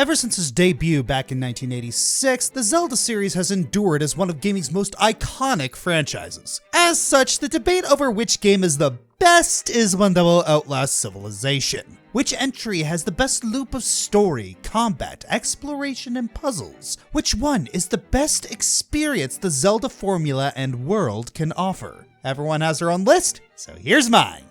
Ever since its debut back in 1986, the Zelda series has endured as one of gaming's most iconic franchises. As such, the debate over which game is the best is one that will outlast Civilization. Which entry has the best loop of story, combat, exploration, and puzzles? Which one is the best experience the Zelda formula and world can offer? Everyone has their own list, so here's mine.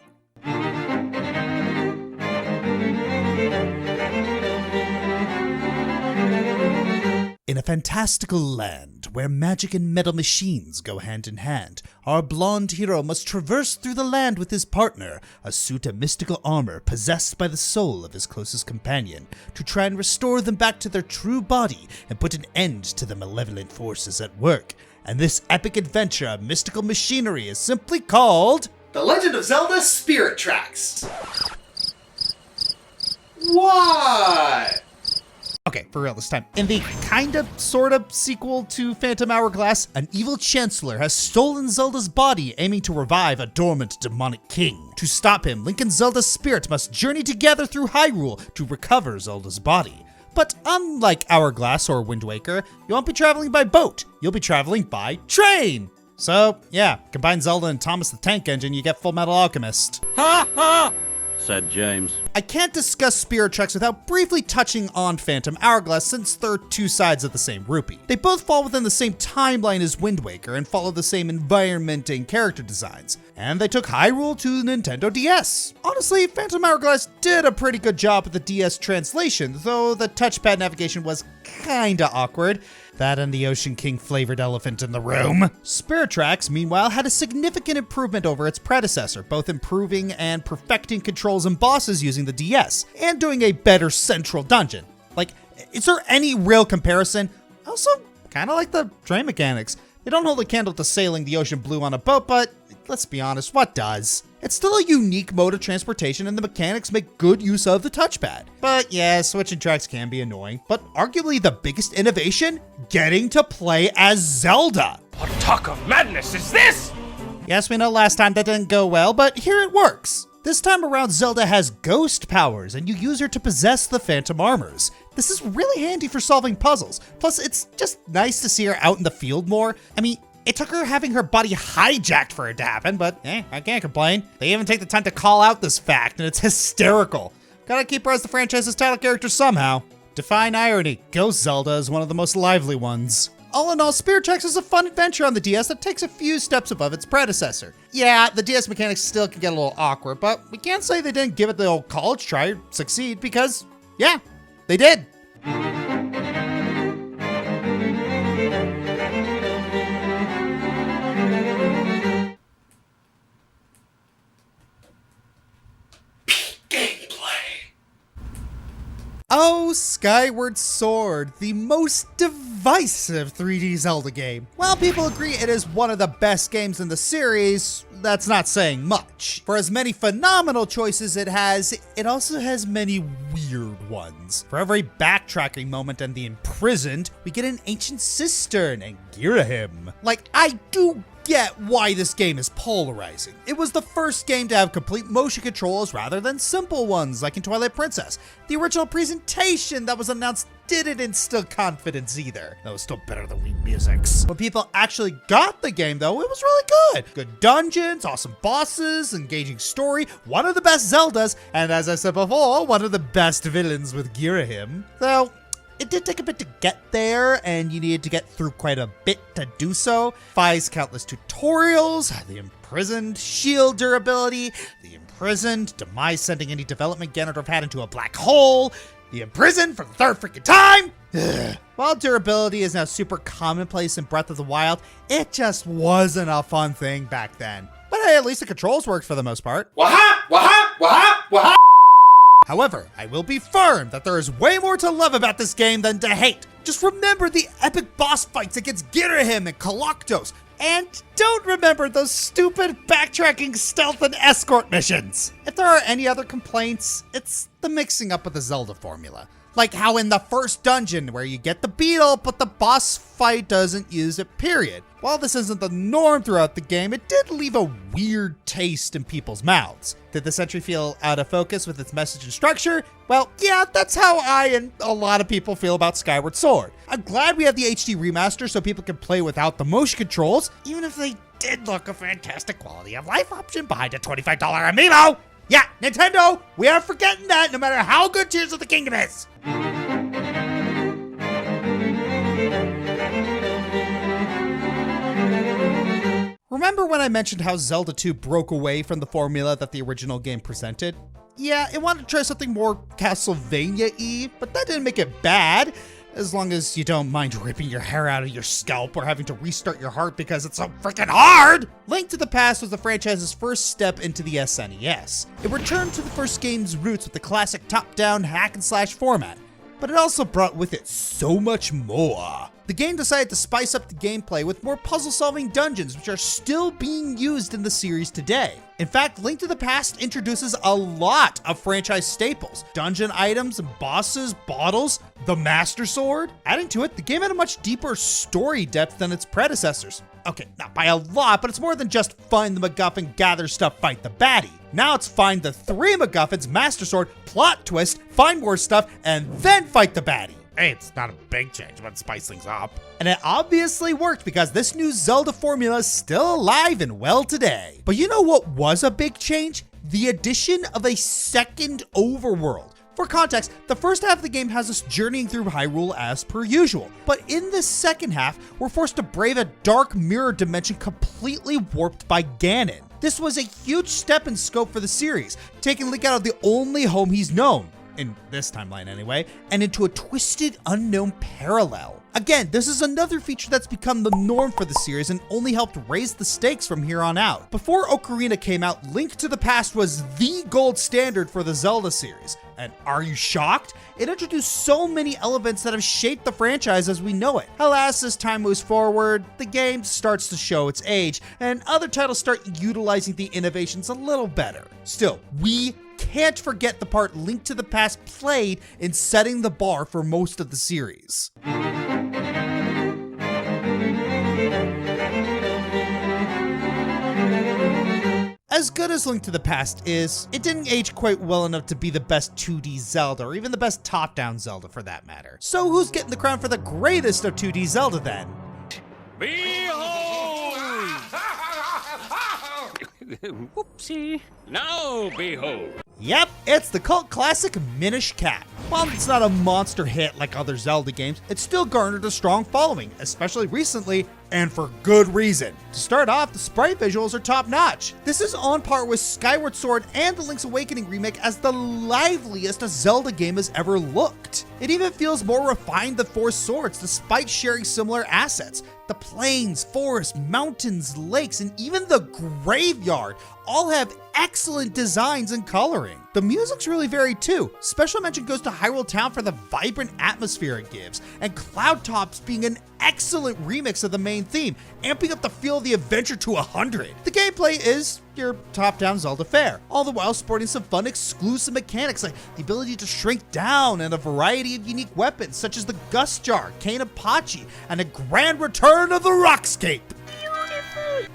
In a fantastical land where magic and metal machines go hand in hand, our blonde hero must traverse through the land with his partner, a suit of mystical armor possessed by the soul of his closest companion, to try and restore them back to their true body and put an end to the malevolent forces at work. And this epic adventure of mystical machinery is simply called The Legend of Zelda Spirit Tracks. What? Okay, for real this time. In the sorta sequel to Phantom Hourglass, an evil chancellor has stolen Zelda's body, aiming to revive a dormant demonic king. To stop him, Link and Zelda's spirit must journey together through Hyrule to recover Zelda's body. But unlike Hourglass or Wind Waker, you won't be traveling by boat, you'll be traveling by train! So, yeah, combine Zelda and Thomas the Tank Engine, you get Full Metal Alchemist. Ha ha! Said James. I can't discuss Spirit Tracks without briefly touching on Phantom Hourglass, since they're two sides of the same rupee. They both fall within the same timeline as Wind Waker and follow the same environment and character designs. And they took Hyrule to the Nintendo DS. Honestly, Phantom Hourglass did a pretty good job with the DS translation, though the touchpad navigation was kinda awkward. That and the Ocean King flavored elephant in the room. Spirit Tracks, meanwhile, had a significant improvement over its predecessor, both improving and perfecting controls and bosses using the DS, and doing a better central dungeon. Like, is there any real comparison? I also kinda like the train mechanics. They don't hold a candle to sailing the ocean blue on a boat, but let's be honest, what does? It's still a unique mode of transportation and the mechanics make good use of the touchpad. But yeah, switching tracks can be annoying. But arguably the biggest innovation? Getting to play as Zelda. What talk of madness is this? Yes, we know last time that didn't go well, but here it works. This time around, Zelda has ghost powers, and you use her to possess the Phantom Armors. This is really handy for solving puzzles. Plus, it's just nice to see her out in the field more. I mean, it took her having her body hijacked for it to happen, but I can't complain. They even take the time to call out this fact, and it's hysterical. Gotta keep her as the franchise's title character somehow. Define irony, Ghost Zelda is one of the most lively ones. All in all, Spirit Tracks is a fun adventure on the DS that takes a few steps above its predecessor. Yeah, the DS mechanics still can get a little awkward, but we can't say they didn't give it the old college try or succeed because, yeah, they did. Oh, Skyward Sword, the most divisive 3D Zelda game. While people agree it is one of the best games in the series, that's not saying much. For as many phenomenal choices it has, it also has many weird ones. For every backtracking moment and the imprisoned, we get an ancient cistern and Girahim. Like, I do get why this game is polarizing. It was the first game to have complete motion controls rather than simple ones like in Twilight Princess. The original presentation that was announced didn't instill confidence either. That was still better than Wii Music's. When people actually got the game though, it was really good. Good dungeons, awesome bosses, engaging story, one of the best Zeldas, and as I said before, one of the best villains with Girahim. Though, it did take a bit to get there, and you needed to get through quite a bit to do so. Fi's countless tutorials, the imprisoned shield durability, the imprisoned demise sending any development Ganondorf had into a black hole, the imprisoned for the third freaking time. While durability is now super commonplace in Breath of the Wild, it just wasn't a fun thing back then. But hey, at least the controls worked for the most part. Waha! Waha! Waha! Waha! However, I will be firm that there is way more to love about this game than to hate. Just remember the epic boss fights against Girahim and Koloktos, and don't remember those stupid backtracking stealth and escort missions. If there are any other complaints, it's the mixing up of the Zelda formula. Like how in the first dungeon where you get the beetle, but the boss fight doesn't use it, period. While this isn't the norm throughout the game, it did leave a weird taste in people's mouths. Did this entry feel out of focus with its message and structure? Well, yeah, that's how I and a lot of people feel about Skyward Sword. I'm glad we have the HD remaster so people can play without the motion controls, even if they did look a fantastic quality of life option behind a $25 amiibo. Yeah, Nintendo, we aren't forgetting that no matter how good Tears of the Kingdom is. Remember when I mentioned how Zelda 2 broke away from the formula that the original game presented? Yeah, it wanted to try something more Castlevania-y, but that didn't make it bad, as long as you don't mind ripping your hair out of your scalp or having to restart your heart because it's so freaking hard! Link to the Past was the franchise's first step into the SNES. It returned to the first game's roots with the classic top-down hack-and-slash format, but it also brought with it so much more. The game decided to spice up the gameplay with more puzzle-solving dungeons, which are still being used in the series today. In fact, Link to the Past introduces a lot of franchise staples: dungeon items, bosses, bottles, the Master Sword. Adding to it, the game had a much deeper story depth than its predecessors. Okay, not by a lot, but it's more than just find the MacGuffin, gather stuff, fight the baddie. Now it's find the 3 MacGuffins, Master Sword, plot twist, find more stuff, and then fight the baddie. Hey, it's not a big change, but spice things up. And it obviously worked because this new Zelda formula is still alive and well today. But you know what was a big change? The addition of a second overworld. For context, the first half of the game has us journeying through Hyrule as per usual. But in the second half, we're forced to brave a dark mirror dimension completely warped by Ganon. This was a huge step in scope for the series, taking Link out of the only home he's known, in this timeline anyway, and into a twisted, unknown parallel. Again, this is another feature that's become the norm for the series and only helped raise the stakes from here on out. Before Ocarina came out, Link to the Past was the gold standard for the Zelda series. And are you shocked? It introduced so many elements that have shaped the franchise as we know it. Alas, as time moves forward, the game starts to show its age, and other titles start utilizing the innovations a little better. Still, we can't forget the part Link to the Past played in setting the bar for most of the series. As good as Link to the Past is, it didn't age quite well enough to be the best 2D Zelda, or even the best top-down Zelda for that matter. So who's getting the crown for the greatest of 2D Zelda then? Behold! Whoopsie. Now behold. Yep, it's the cult classic Minish Cap. While it's not a monster hit like other Zelda games, it still garnered a strong following, especially recently, and for good reason. To start off, the sprite visuals are top-notch. This is on par with Skyward Sword and the Link's Awakening remake as the liveliest a Zelda game has ever looked. It even feels more refined than Four Swords despite sharing similar assets. The plains, forests, mountains, lakes, and even the graveyard all have excellent designs and coloring. The music's really varied too. Special mention goes to Hyrule Town for the vibrant atmosphere it gives, and Cloud Tops being an excellent remix of the main theme, amping up the feel of the adventure to 100. The gameplay is your top-down Zelda fare, all the while sporting some fun exclusive mechanics like the ability to shrink down and a variety of unique weapons such as the Gust Jar, Cane Apache, and a grand return of the Rockscape.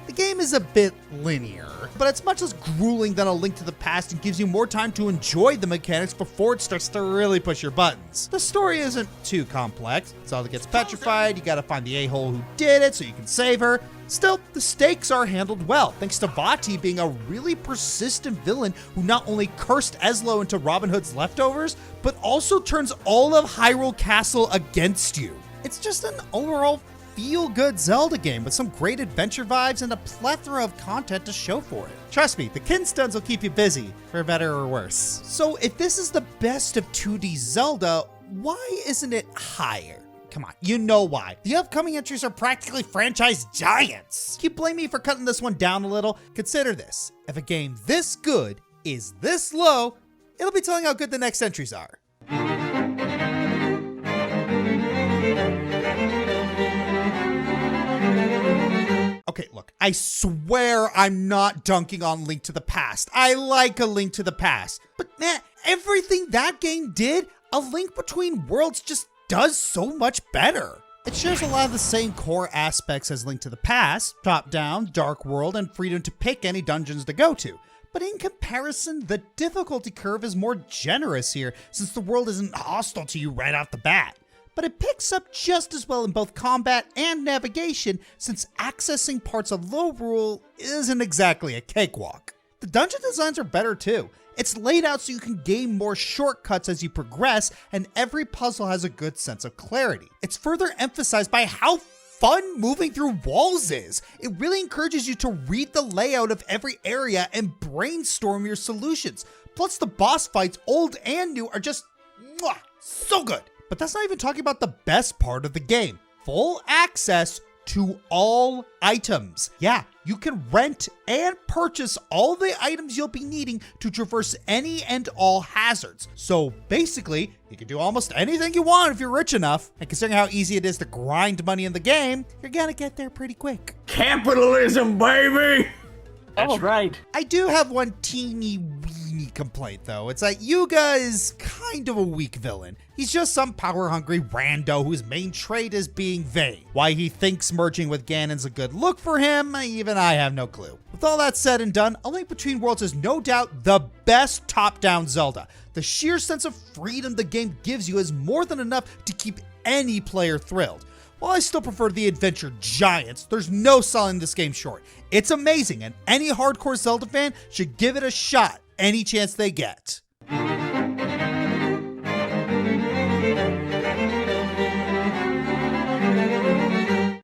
The game is a bit linear, but it's much less grueling than A Link to the Past and gives you more time to enjoy the mechanics before it starts to really push your buttons. The story isn't too complex. Zelda gets petrified, you gotta find the a-hole who did it so you can save her. Still, the stakes are handled well, thanks to Vati being a really persistent villain who not only cursed Eslo into Robin Hood's leftovers, but also turns all of Hyrule Castle against you. It's just an overall feel-good Zelda game with some great adventure vibes and a plethora of content to show for it. Trust me, the Kin Stuns will keep you busy, for better or worse. So if this is the best of 2D Zelda, why isn't it higher? Come on, you know why. The upcoming entries are practically franchise giants. You blame me for cutting this one down a little? Consider this. If a game this good is this low, it'll be telling how good the next entries are. Okay, look, I swear I'm not dunking on Link to the Past. I like A Link to the Past. But man, everything that game did, A Link Between Worlds just does so much better. It shares a lot of the same core aspects as Link to the Past, top-down, dark world, and freedom to pick any dungeons to go to. But in comparison, the difficulty curve is more generous here, since the world isn't hostile to you right off the bat. But it picks up just as well in both combat and navigation, since accessing parts of Lorule isn't exactly a cakewalk. The dungeon designs are better too. It's laid out so you can gain more shortcuts as you progress, and every puzzle has a good sense of clarity. It's further emphasized by how fun moving through walls is. It really encourages you to read the layout of every area and brainstorm your solutions. Plus the boss fights, old and new, are just so good. But that's not even talking about the best part of the game. Full access to all items. Yeah, you can rent and purchase all the items you'll be needing to traverse any and all hazards. So basically, you can do almost anything you want if you're rich enough. And considering how easy it is to grind money in the game, you're gonna get there pretty quick. Capitalism, baby! That's right. I do have one teeny weeny complaint though. It's that Yuga is kind of a weak villain. He's just some power-hungry rando whose main trait is being vain. Why he thinks merging with Ganon's a good look for him, even I have no clue. With all that said and done, A Link Between Worlds is no doubt the best top-down Zelda. The sheer sense of freedom the game gives you is more than enough to keep any player thrilled. While I still prefer the adventure giants, there's no selling this game short. It's amazing, and any hardcore Zelda fan should give it a shot any chance they get.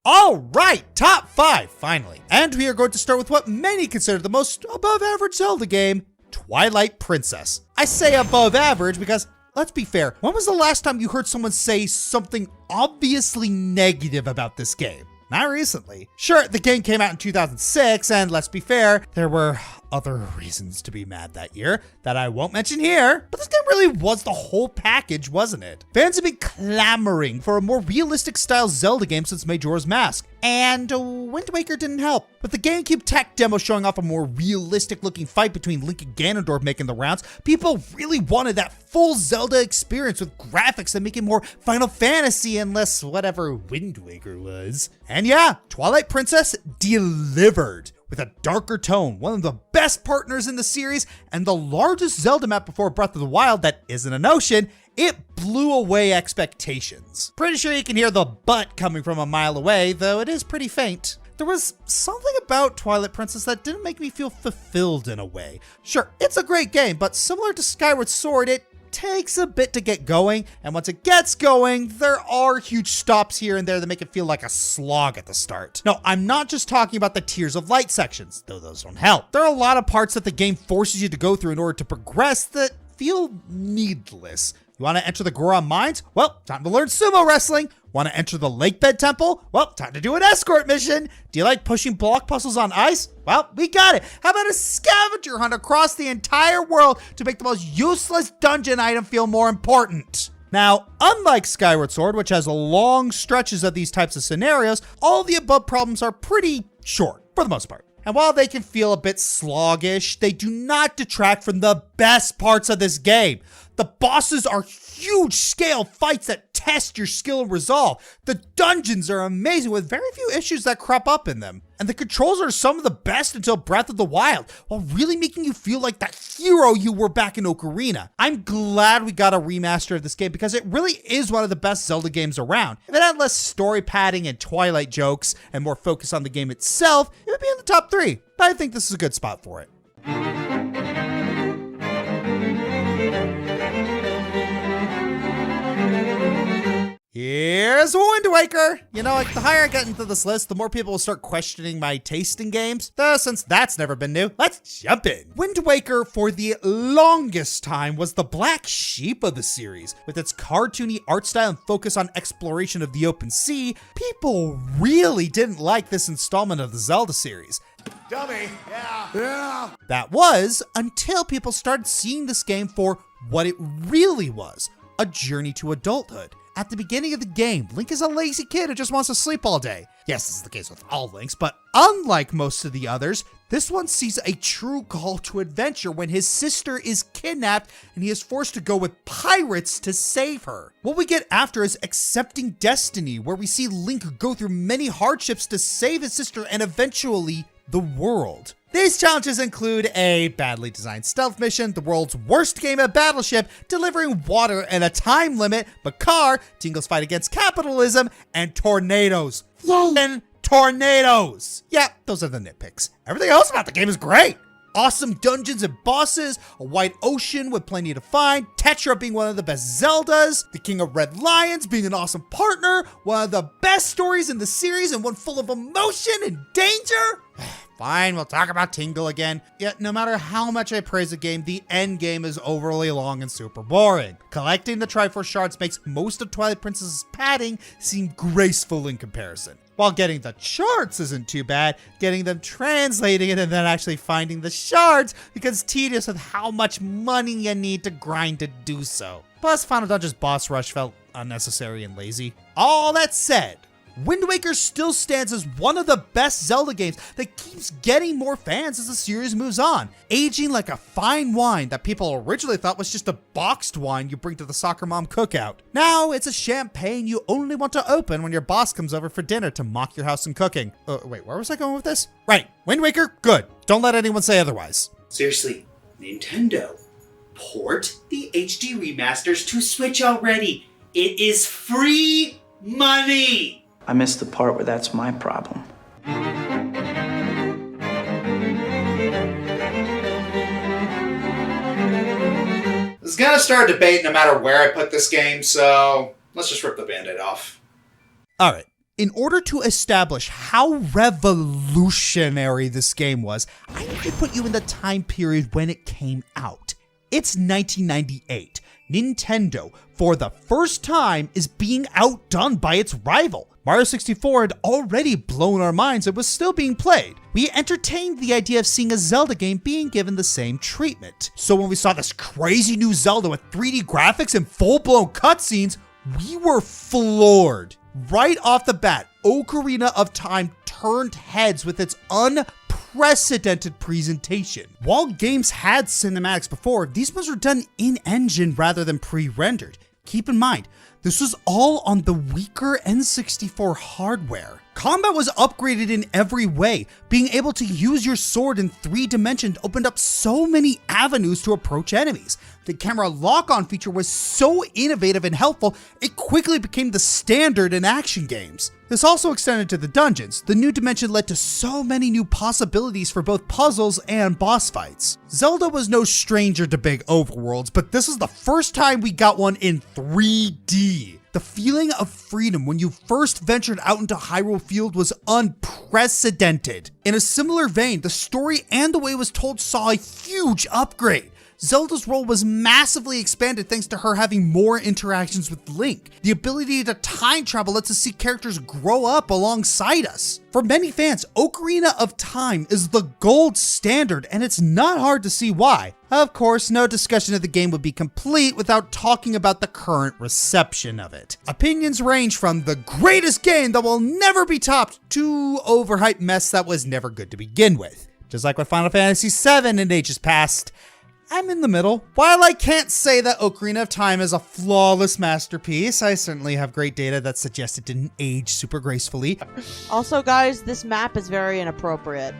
All right, top 5, finally. And we are going to start with what many consider the most above average Zelda game, Twilight Princess. I say above average because, let's be fair, when was the last time you heard someone say something obviously negative about this game? Not recently. Sure, the game came out in 2006, and let's be fair, there were other reasons to be mad that year that I won't mention here, but this game really was the whole package, wasn't it? Fans have been clamoring for a more realistic style Zelda game since Majora's Mask, and Wind Waker didn't help. With the GameCube tech demo showing off a more realistic looking fight between Link and Ganondorf making the rounds, people really wanted that full Zelda experience with graphics that make it more Final Fantasy and less whatever Wind Waker was. And yeah, Twilight Princess delivered. With a darker tone, one of the best partners in the series, and the largest Zelda map before Breath of the Wild that isn't an ocean, it blew away expectations. Pretty sure you can hear the butt coming from a mile away, though it is pretty faint. There was something about Twilight Princess that didn't make me feel fulfilled in a way. Sure, it's a great game, but similar to Skyward Sword, it takes a bit to get going, and once it gets going, there are huge stops here and there that make it feel like a slog at the start. No, I'm not just talking about the Tears of Light sections, though those don't help. There are a lot of parts that the game forces you to go through in order to progress that feel needless. You want to enter the Goron Mines? Well, time to learn sumo wrestling. Want to enter the Lakebed Temple? Well, time to do an escort mission. Do you like pushing block puzzles on ice? Well, we got it. How about a scavenger hunt across the entire world to make the most useless dungeon item feel more important? Now, unlike Skyward Sword, which has long stretches of these types of scenarios, all the above problems are pretty short, for the most part. And while they can feel a bit sluggish, they do not detract from the best parts of this game. The bosses are huge scale fights that test your skill and resolve. The dungeons are amazing with very few issues that crop up in them. And the controls are some of the best until Breath of the Wild, while really making you feel like that hero you were back in Ocarina. I'm glad we got a remaster of this game because it really is one of the best Zelda games around. If it had less story padding and Twilight jokes and more focus on the game itself, it would be in the top 3. But I think this is a good spot for it. Here's Wind Waker! You know, like, the higher I get into this list, the more people will start questioning my taste in games. Though, since that's never been new, let's jump in. Wind Waker, for the longest time, was the black sheep of the series. With its cartoony art style and focus on exploration of the open sea, people really didn't like this installment of the Zelda series. Dummy. Yeah. That was until people started seeing this game for what it really was. A journey to adulthood. At the beginning of the game, Link is a lazy kid who just wants to sleep all day. Yes, this is the case with all Links, but unlike most of the others, this one sees a true call to adventure when his sister is kidnapped and he is forced to go with pirates to save her. What we get after is Accepting Destiny, where we see Link go through many hardships to save his sister and eventually the world. These challenges include a badly designed stealth mission, the world's worst game at Battleship, delivering water and a time limit, Bakar, Tingle's fight against capitalism, and tornadoes. Yay! Tornadoes! Yeah, those are the nitpicks. Everything else about the game is great. Awesome dungeons and bosses, a wide ocean with plenty to find, Tetra being one of the best Zeldas, the King of Red Lions being an awesome partner, one of the best stories in the series and one full of emotion and danger. Fine, we'll talk about Tingle again. Yet, no matter how much I praise a game, the end game is overly long and super boring. Collecting the Triforce shards makes most of Twilight Princess's padding seem graceful in comparison. While getting the charts isn't too bad, getting them, translating it, and then actually finding the shards becomes tedious with how much money you need to grind to do so. Plus, Final Dungeon's boss rush felt unnecessary and lazy. All that said, Wind Waker still stands as one of the best Zelda games that keeps getting more fans as the series moves on, aging like a fine wine that people originally thought was just a boxed wine you bring to the soccer mom cookout. Now it's a champagne you only want to open when your boss comes over for dinner to mock your house and cooking. Wait, where was I going with this? Right, Wind Waker, good. Don't let anyone say otherwise. Seriously, Nintendo, port the HD remasters to Switch already. It is free money. I missed the part where that's my problem. I was gonna start a debate no matter where I put this game, so let's just rip the band-aid off. Alright, in order to establish how revolutionary this game was, I need to put you in the time period when it came out. It's 1998. Nintendo, for the first time, is being outdone by its rival. Mario 64 had already blown our minds and was still being played. We entertained the idea of seeing a Zelda game being given the same treatment. So when we saw this crazy new Zelda with 3D graphics and full-blown cutscenes, we were floored. Right off the bat, Ocarina of Time turned heads with its unprecedented presentation. While games had cinematics before, these ones were done in-engine rather than pre-rendered. Keep in mind, this was all on the weaker N64 hardware. Combat was upgraded in every way. Being able to use your sword in 3 dimensions opened up so many avenues to approach enemies. The camera lock-on feature was so innovative and helpful, it quickly became the standard in action games. This also extended to the dungeons. The new dimension led to so many new possibilities for both puzzles and boss fights. Zelda was no stranger to big overworlds, but this was the first time we got one in 3D. The feeling of freedom when you first ventured out into Hyrule Field was unprecedented. In a similar vein, the story and the way it was told saw a huge upgrade. Zelda's role was massively expanded thanks to her having more interactions with Link. The ability to time travel lets us see characters grow up alongside us. For many fans, Ocarina of Time is the gold standard, and it's not hard to see why. Of course, no discussion of the game would be complete without talking about the current reception of it. Opinions range from the greatest game that will never be topped to overhyped mess that was never good to begin with. Just like with Final Fantasy VII in ages past, I'm in the middle. While I can't say that Ocarina of Time is a flawless masterpiece, I certainly have great data that suggests it didn't age super gracefully. Also, guys, this map is very inappropriate.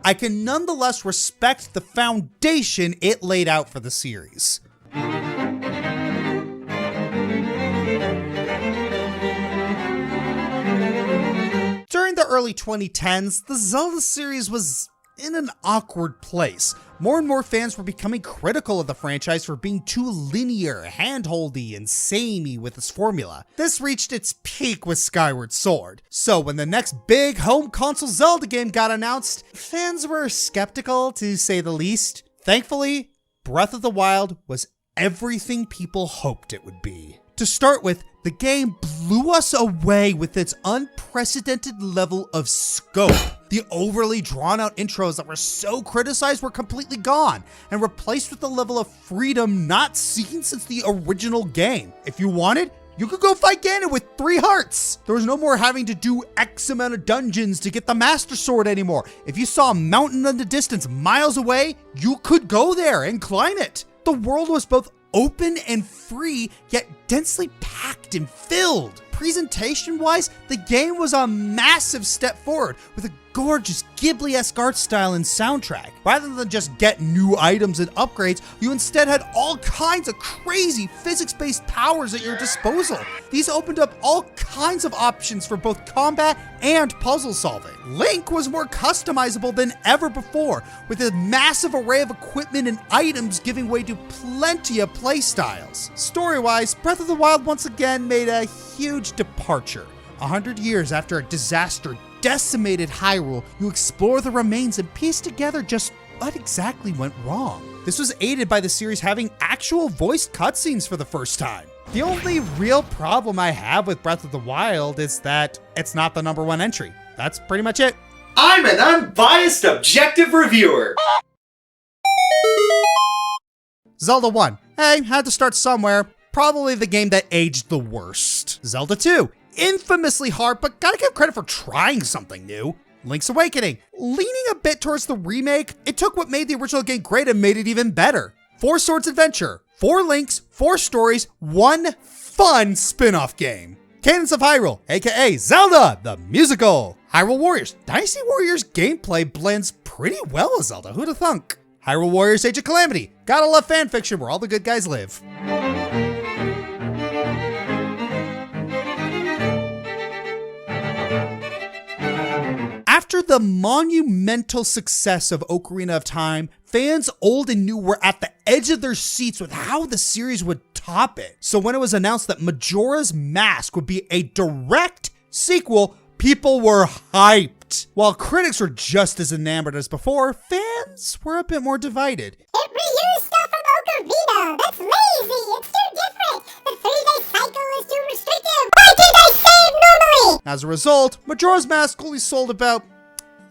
I can nonetheless respect the foundation it laid out for the series. During the early 2010s, the Zelda series was in an awkward place. More and more fans were becoming critical of the franchise for being too linear, handholdy, and samey with its formula. This reached its peak with Skyward Sword. So when the next big home console Zelda game got announced, fans were skeptical to say the least. Thankfully, Breath of the Wild was everything people hoped it would be. To start with, the game blew us away with its unprecedented level of scope. The overly drawn-out intros that were so criticized were completely gone and replaced with a level of freedom not seen since the original game. If you wanted, you could go fight Ganon with 3 hearts. There was no more having to do X amount of dungeons to get the Master Sword anymore. If you saw a mountain in the distance miles away, you could go there and climb it. The world was both open and free, yet densely packed and filled. Presentation-wise, the game was a massive step forward with a gorgeous Ghibli-esque art style and soundtrack. Rather than just get new items and upgrades, you instead had all kinds of crazy physics-based powers at your disposal. These opened up all kinds of options for both combat and puzzle solving. Link was more customizable than ever before, with a massive array of equipment and items giving way to plenty of playstyles. Story-wise, Breath of the Wild once again made a huge departure. 100 years after a disaster decimated Hyrule, you explore the remains and piece together just what exactly went wrong. This was aided by the series having actual voiced cutscenes for the first time. The only real problem I have with Breath of the Wild is that it's not the #1 entry. That's pretty much it. I'm an unbiased, objective reviewer. Zelda 1. Hey, had to start somewhere. Probably the game that aged the worst. Zelda 2. Infamously hard, but gotta give credit for trying something new. Link's Awakening. Leaning a bit towards the remake, it took what made the original game great and made it even better. 4 Swords Adventure. 4 Links, 4 stories, 1 fun spin-off game. Cadence of Hyrule, aka Zelda, the musical. Hyrule Warriors. Dynasty Warriors gameplay blends pretty well with Zelda, who'da thunk? Hyrule Warriors Age of Calamity. Gotta love fanfiction where all the good guys live. After the monumental success of Ocarina of Time, fans old and new were at the edge of their seats with how the series would top it. So when it was announced that Majora's Mask would be a direct sequel, people were hyped. While critics were just as enamored as before, fans were a bit more divided. It reused stuff from Ocarina. That's lazy. It's too different. The 3-day cycle is too restrictive. Why did I save normally? As a result, Majora's Mask only sold about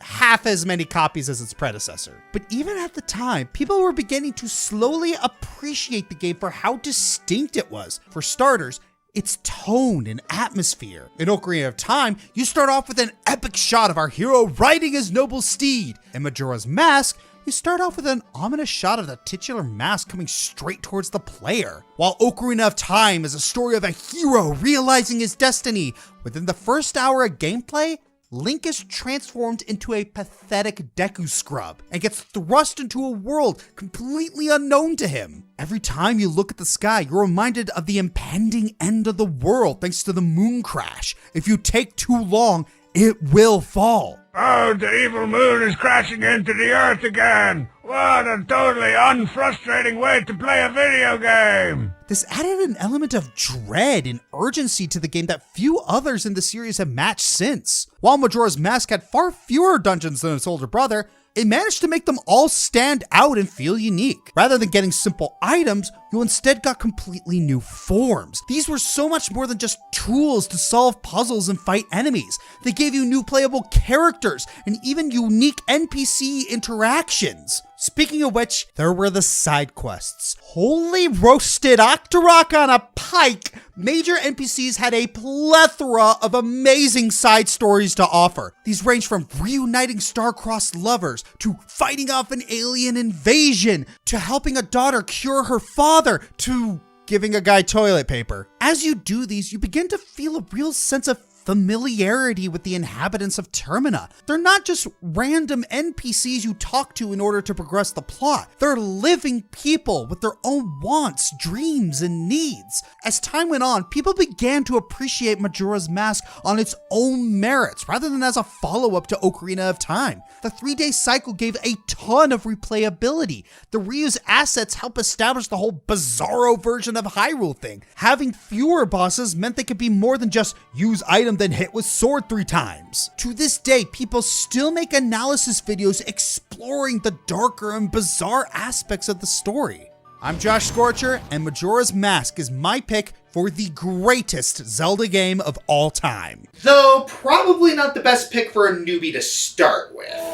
half as many copies as its predecessor. But even at the time, people were beginning to slowly appreciate the game for how distinct it was. For starters, its tone and atmosphere. In Ocarina of Time, you start off with an epic shot of our hero riding his noble steed. In Majora's Mask, you start off with an ominous shot of the titular mask coming straight towards the player. While Ocarina of Time is a story of a hero realizing his destiny, within the first hour of gameplay, Link is transformed into a pathetic Deku scrub and gets thrust into a world completely unknown to him. Every time you look at the sky, you're reminded of the impending end of the world thanks to the moon crash. If you take too long, it will fall. Oh, the evil moon is crashing into the earth again. What a totally unfrustrating way to play a video game. This added an element of dread and urgency to the game that few others in the series have matched since. While Majora's Mask had far fewer dungeons than its older brother, it managed to make them all stand out and feel unique. Rather than getting simple items, you instead got completely new forms. These were so much more than just tools to solve puzzles and fight enemies. They gave you new playable characters and even unique NPC interactions. Speaking of which, there were the side quests. Holy roasted Octorok on a pike! Major NPCs had a plethora of amazing side stories to offer. These range from reuniting star-crossed lovers, to fighting off an alien invasion, to helping a daughter cure her father, to giving a guy toilet paper. As you do these, you begin to feel a real sense of familiarity with the inhabitants of Termina. They're not just random NPCs you talk to in order to progress the plot. They're living people with their own wants, dreams, and needs. As time went on, people began to appreciate Majora's Mask on its own merits, rather than as a follow-up to Ocarina of Time. The 3-day cycle gave a ton of replayability. The reused assets help establish the whole bizarro version of Hyrule thing. Having fewer bosses meant they could be more than just use items then hit with sword 3 times. To this day, people still make analysis videos exploring the darker and bizarre aspects of the story. I'm Josh Scorcher, and Majora's Mask is my pick for the greatest Zelda game of all time. Though probably not the best pick for a newbie to start with.